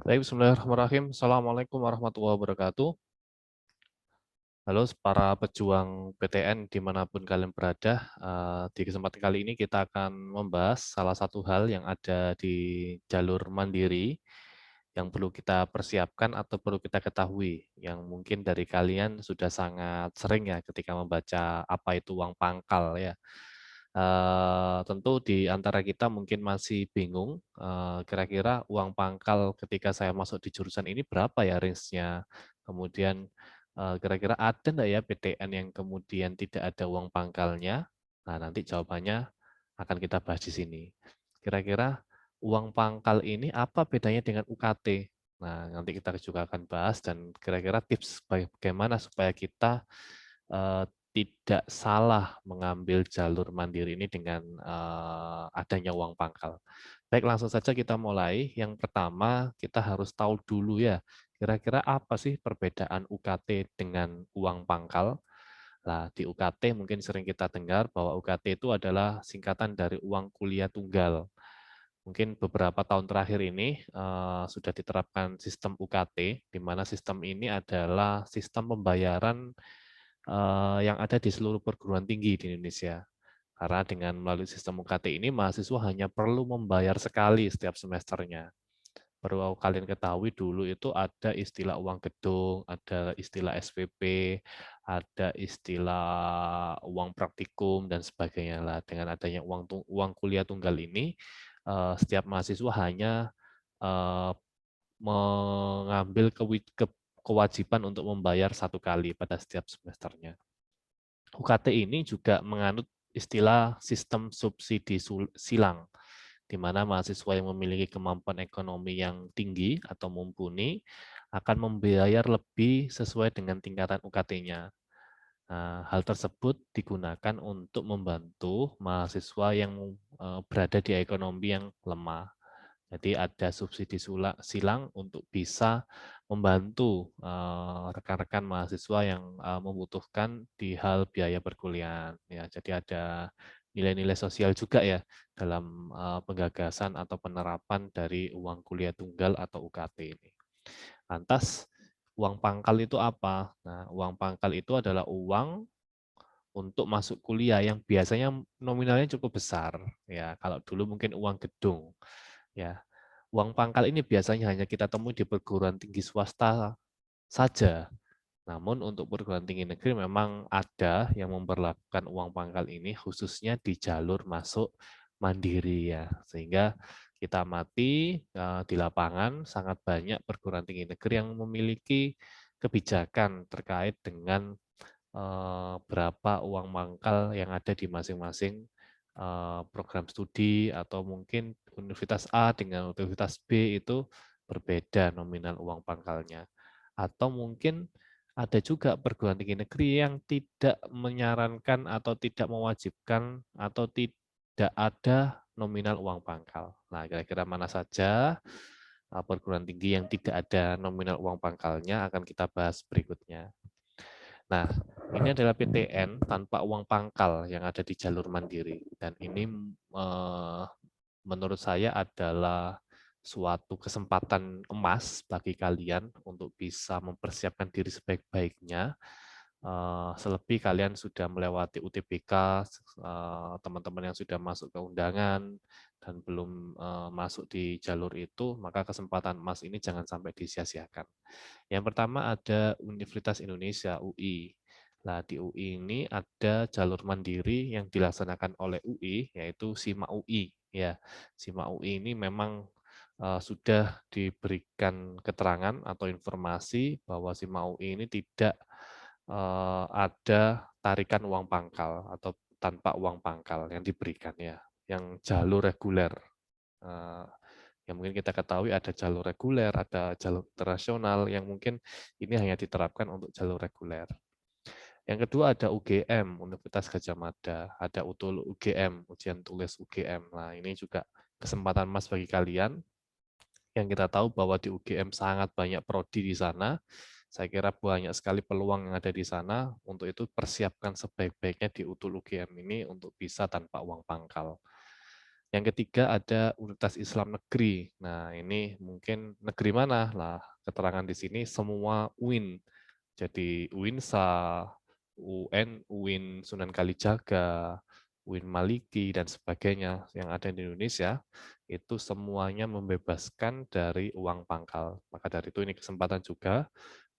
Baik, bismillahirrahmanirrahim. Assalamualaikum warahmatullahi wabarakatuh. Halo para pejuang PTN dimanapun kalian berada. Di kesempatan kali ini kita akan membahas salah satu hal yang ada di jalur mandiri yang perlu kita persiapkan atau perlu kita ketahui. Yang mungkin dari kalian sudah sangat sering ya ketika membaca apa itu uang pangkal ya. Tentu di antara kita mungkin masih bingung, kira-kira uang pangkal ketika saya masuk di jurusan ini berapa ya range-nya? Kemudian, kira-kira ada nggak ya PTN yang kemudian tidak ada uang pangkalnya? Nah, nanti jawabannya akan kita bahas di sini. Kira-kira uang pangkal ini apa bedanya dengan UKT? Nah, nanti kita juga akan bahas dan kira-kira tips bagaimana supaya kita eh, tidak salah mengambil jalur mandiri ini dengan adanya uang pangkal. Baik, langsung saja kita mulai. Yang pertama, kita harus tahu dulu ya, kira-kira apa sih perbedaan UKT dengan uang pangkal? Nah, di UKT mungkin sering kita dengar bahwa UKT itu adalah singkatan dari uang kuliah tunggal. Mungkin beberapa tahun terakhir ini sudah diterapkan sistem UKT, di mana sistem ini adalah sistem pembayaran yang ada di seluruh perguruan tinggi di Indonesia. Karena dengan melalui sistem UKT ini, mahasiswa hanya perlu membayar sekali setiap semesternya. Perlu kalian ketahui dulu itu ada istilah uang gedung, ada istilah SPP, ada istilah uang praktikum, dan sebagainya. Lah, dengan adanya uang kuliah tunggal ini, setiap mahasiswa hanya eh, mengambil kewajiban untuk membayar satu kali pada setiap semesternya. UKT ini juga menganut istilah sistem subsidi silang, di mana mahasiswa yang memiliki kemampuan ekonomi yang tinggi atau mumpuni akan membayar lebih sesuai dengan tingkatan UKT-nya. Nah, hal tersebut digunakan untuk membantu mahasiswa yang berada di ekonomi yang lemah. Jadi ada subsidi silang untuk bisa membantu rekan-rekan mahasiswa yang membutuhkan di hal biaya perkuliahan. Ya, jadi ada nilai-nilai sosial juga ya dalam penggagasan atau penerapan dari uang kuliah tunggal atau UKT ini. Lantas uang pangkal itu apa? Nah, uang pangkal itu adalah uang untuk masuk kuliah yang biasanya nominalnya cukup besar. Ya, kalau dulu mungkin uang gedung. Ya, uang pangkal ini biasanya hanya kita temui di perguruan tinggi swasta saja. Namun untuk perguruan tinggi negeri memang ada yang memperlakukan uang pangkal ini khususnya di jalur masuk mandiri ya. Sehingga kita amati di lapangan sangat banyak perguruan tinggi negeri yang memiliki kebijakan terkait dengan berapa uang mangkal yang ada di masing-masing program studi atau mungkin Universitas A dengan Universitas B itu berbeda nominal uang pangkalnya. Atau mungkin ada juga perguruan tinggi negeri yang tidak menyarankan atau tidak mewajibkan atau tidak ada nominal uang pangkal. Nah, kira-kira mana saja perguruan tinggi yang tidak ada nominal uang pangkalnya akan kita bahas berikutnya. Nah, ini adalah PTN tanpa uang pangkal yang ada di jalur mandiri. Dan ini menurut saya adalah suatu kesempatan emas bagi kalian untuk bisa mempersiapkan diri sebaik-baiknya. Selebih kalian sudah melewati UTBK, teman-teman yang sudah masuk ke undangan dan belum masuk di jalur itu, maka kesempatan emas ini jangan sampai disia-siakan. Yang pertama ada Universitas Indonesia UI. Nah, di UI ini ada jalur mandiri yang dilaksanakan oleh UI, yaitu SIMA UI. Ya, SIMA UI ini memang sudah diberikan keterangan atau informasi bahwa SIMA UI ini tidak ada tarikan uang pangkal atau tanpa uang pangkal yang diberikan ya, yang jalur reguler. Eh, yang mungkin kita ketahui ada jalur reguler, ada jalur internasional yang mungkin ini hanya diterapkan untuk jalur reguler. Yang kedua ada UGM, Universitas Gadjah Mada, ada UTUL UGM, ujian tulis UGM. Nah, ini juga kesempatan emas bagi kalian yang kita tahu bahwa di UGM sangat banyak prodi di sana. Saya kira banyak sekali peluang yang ada di sana. Untuk itu persiapkan sebaik-baiknya di UTUL UGM ini untuk bisa tanpa uang pangkal. Yang ketiga ada Universitas Islam Negeri. Nah, ini mungkin negeri mana? Lah, keterangan di sini semua UIN. Jadi UINSA, UN, UIN Sunan Kalijaga, UIN Maliki, dan sebagainya yang ada di Indonesia, itu semuanya membebaskan dari uang pangkal. Maka dari itu ini kesempatan juga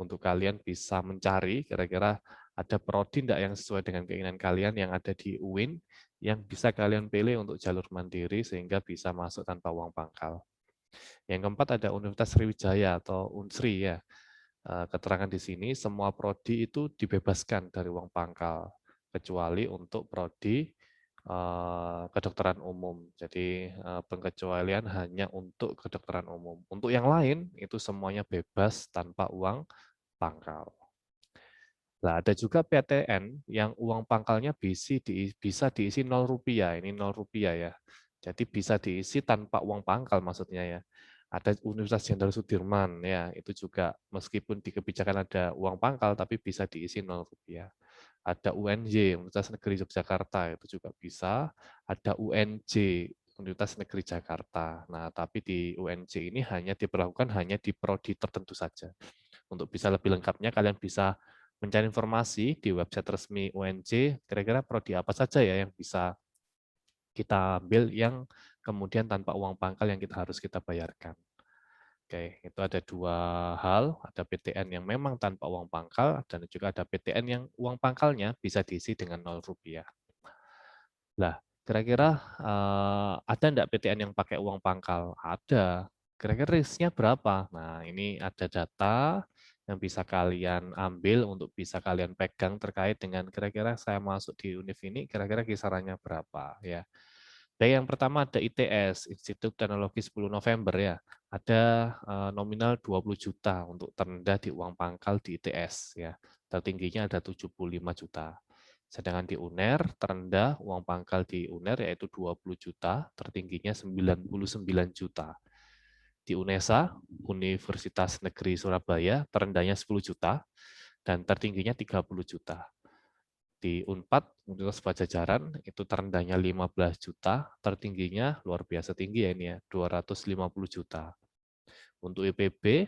untuk kalian bisa mencari kira-kira ada prodi enggak yang sesuai dengan keinginan kalian yang ada di UIN, yang bisa kalian pilih untuk jalur mandiri sehingga bisa masuk tanpa uang pangkal. Yang keempat ada Universitas Sriwijaya atau Unsri ya. Keterangan di sini semua prodi itu dibebaskan dari uang pangkal kecuali untuk prodi kedokteran umum. Jadi pengecualian hanya untuk kedokteran umum. Untuk yang lain itu semuanya bebas tanpa uang pangkal. Nah, ada juga PTN yang uang pangkalnya bisa diisi 0 rupiah, ini 0 rupiah ya. Jadi bisa diisi tanpa uang pangkal maksudnya ya. Ada Universitas Jenderal Sudirman ya, itu juga meskipun di kebijakan ada uang pangkal tapi bisa diisi 0 rupiah. Ada UNJ, Universitas Negeri Yogyakarta, itu juga bisa. Ada UNJ, Universitas Negeri Jakarta. Nah, tapi di UNJ ini hanya diberlakukan hanya di prodi tertentu saja. Untuk bisa lebih lengkapnya, kalian bisa mencari informasi di website resmi UNJ, kira-kira prodi apa saja ya yang bisa kita ambil yang kemudian tanpa uang pangkal yang harus kita bayarkan. Oke, itu ada dua hal, ada PTN yang memang tanpa uang pangkal, dan juga ada PTN yang uang pangkalnya bisa diisi dengan 0 rupiah. Lah, kira-kira ada enggak PTN yang pakai uang pangkal? Ada. Kira-kira risknya berapa? Nah, ini ada data yang bisa kalian ambil untuk bisa kalian pegang terkait dengan kira-kira saya masuk di univ ini, kira-kira kisarannya berapa ya. Baik, yang pertama ada ITS, Institut Teknologi 10 November ya. Ada nominal 20 juta untuk terendah di uang pangkal di ITS ya. Tertingginya ada 75 juta. Sedangkan di UNER, terendah uang pangkal di UNER yaitu 20 juta, tertingginya 99 juta. Di UNESA, Universitas Negeri Surabaya, terendahnya 10 juta, dan tertingginya 30 juta. Di UNPAD, Universitas Pajajaran, itu terendahnya 15 juta, tertingginya luar biasa tinggi ya ini ya, 250 juta. Untuk IPB,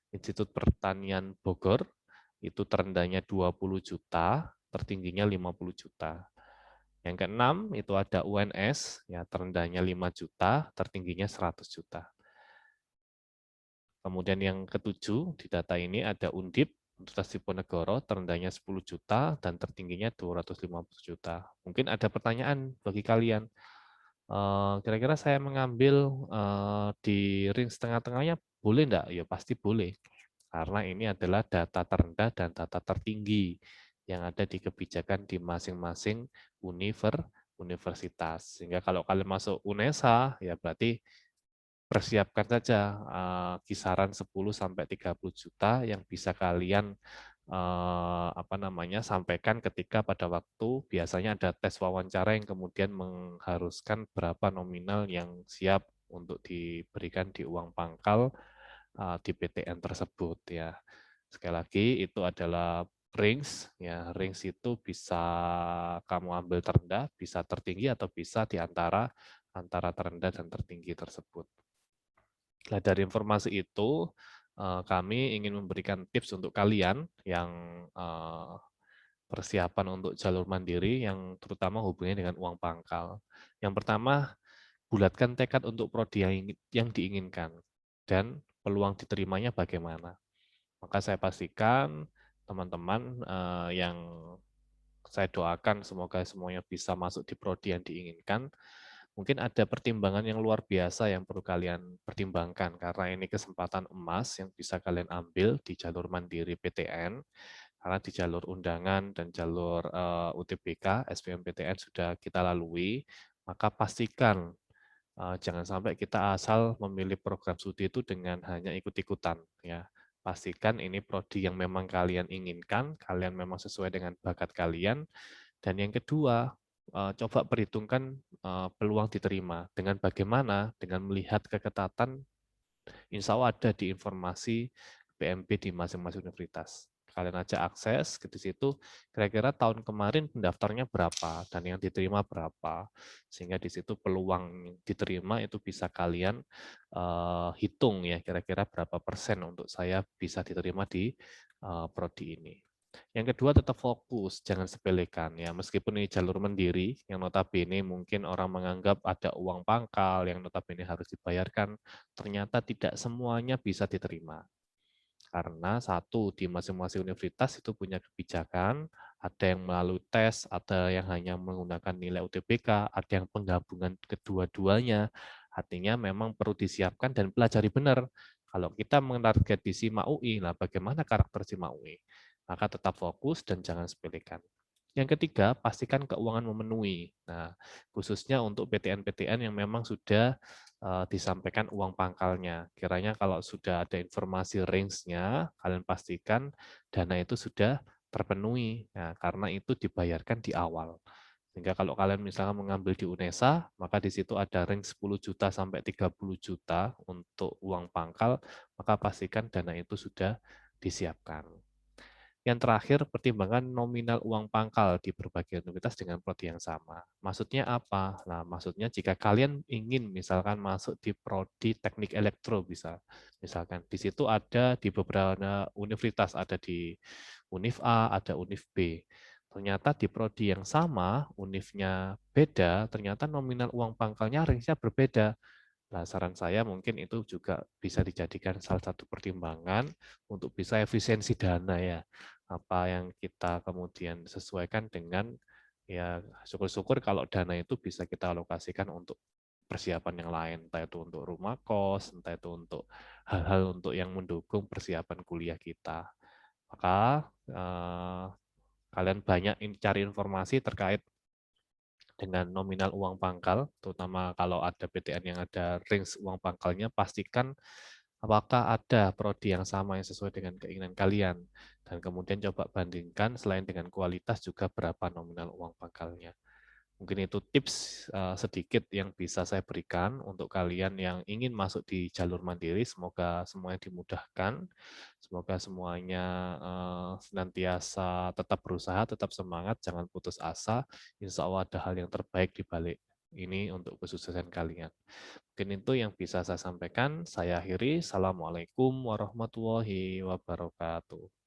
Institut Pertanian Bogor, itu terendahnya 20 juta, tertingginya 50 juta. Yang keenam itu ada UNS, ya terendahnya 5 juta, tertingginya 100 juta. Kemudian yang ketujuh di data ini ada Undip, Universitas Diponegoro, terendahnya 10 juta dan tertingginya 250 juta. Mungkin ada pertanyaan bagi kalian, kira-kira saya mengambil di ring setengah-tengahnya boleh enggak? Ya pasti boleh, karena ini adalah data terendah dan data tertinggi yang ada di kebijakan di masing-masing universitas. Sehingga kalau kalian masuk UNESA, ya berarti persiapkan saja kisaran 10 sampai 30 juta yang bisa kalian sampaikan ketika pada waktu biasanya ada tes wawancara yang kemudian mengharuskan berapa nominal yang siap untuk diberikan di uang pangkal di PTN tersebut ya. Sekali lagi itu adalah range ya, range itu bisa kamu ambil terendah, bisa tertinggi atau bisa di antara terendah dan tertinggi tersebut. Nah, dari informasi itu kami ingin memberikan tips untuk kalian yang persiapan untuk jalur mandiri yang terutama hubungannya dengan uang pangkal. Yang pertama, bulatkan tekad untuk prodi yang diinginkan dan peluang diterimanya bagaimana. Maka saya pastikan teman-teman yang saya doakan semoga semuanya bisa masuk di prodi yang diinginkan. Mungkin ada pertimbangan yang luar biasa yang perlu kalian pertimbangkan karena ini kesempatan emas yang bisa kalian ambil di jalur mandiri PTN. Karena di jalur undangan dan jalur UTBK, SBMPTN sudah kita lalui, maka pastikan jangan sampai kita asal memilih program studi itu dengan hanya ikut-ikutan. Ya. Pastikan ini prodi yang memang kalian inginkan, kalian memang sesuai dengan bakat kalian. Dan yang kedua, coba perhitungkan peluang diterima. Dengan bagaimana? Dengan melihat keketatan, insya Allah ada di informasi PMP di masing-masing universitas. Kalian aja akses di situ kira-kira tahun kemarin pendaftarnya berapa dan yang diterima berapa. Sehingga di situ peluang diterima itu bisa kalian hitung ya kira-kira berapa persen untuk saya bisa diterima di prodi ini. Yang kedua tetap fokus, jangan sepelekan ya. Meskipun ini jalur mandiri, yang notabene mungkin orang menganggap ada uang pangkal yang notabene harus dibayarkan, ternyata tidak semuanya bisa diterima. Karena satu, di masing-masing universitas itu punya kebijakan, ada yang melalui tes, ada yang hanya menggunakan nilai UTBK, ada yang penggabungan kedua-duanya. Artinya memang perlu disiapkan dan pelajari benar. Kalau kita menarget di SIMA UI, nah bagaimana karakter SIMA UI? Maka tetap fokus dan jangan sepelekan. Yang ketiga, pastikan keuangan memenuhi. Nah, khususnya untuk PTN-PTN yang memang sudah disampaikan uang pangkalnya. Kiranya kalau sudah ada informasi range-nya, kalian pastikan dana itu sudah terpenuhi. Nah, karena itu dibayarkan di awal. Sehingga kalau kalian misalnya mengambil di UNESA, maka di situ ada range 10 juta sampai 30 juta untuk uang pangkal, maka pastikan dana itu sudah disiapkan. Yang terakhir, pertimbangan nominal uang pangkal di berbagai universitas dengan prodi yang sama. Maksudnya apa? Nah, maksudnya jika kalian ingin misalkan masuk di prodi teknik elektro bisa, misalkan di situ ada di beberapa universitas, ada di Univ A, ada Univ B. Ternyata di prodi yang sama, univnya beda, ternyata nominal uang pangkalnya range-nya berbeda. Nah, saran saya mungkin itu juga bisa dijadikan salah satu pertimbangan untuk bisa efisiensi dana ya. Apa yang kita kemudian sesuaikan dengan ya syukur-syukur kalau dana itu bisa kita alokasikan untuk persiapan yang lain, entah itu untuk rumah kos, entah itu untuk hal-hal untuk yang mendukung persiapan kuliah kita. Maka kalian banyak cari informasi terkait dengan nominal uang pangkal, terutama kalau ada PTN yang ada range uang pangkalnya, pastikan apakah ada prodi yang sama yang sesuai dengan keinginan kalian. Dan kemudian coba bandingkan selain dengan kualitas juga berapa nominal uang pangkalnya. Mungkin itu tips sedikit yang bisa saya berikan untuk kalian yang ingin masuk di jalur mandiri. Semoga semuanya dimudahkan. Semoga semuanya senantiasa tetap berusaha, tetap semangat, jangan putus asa. Insya Allah ada hal yang terbaik di balik ini untuk kesuksesan kalian. Mungkin itu yang bisa saya sampaikan. Saya akhiri. Assalamualaikum warahmatullahi wabarakatuh.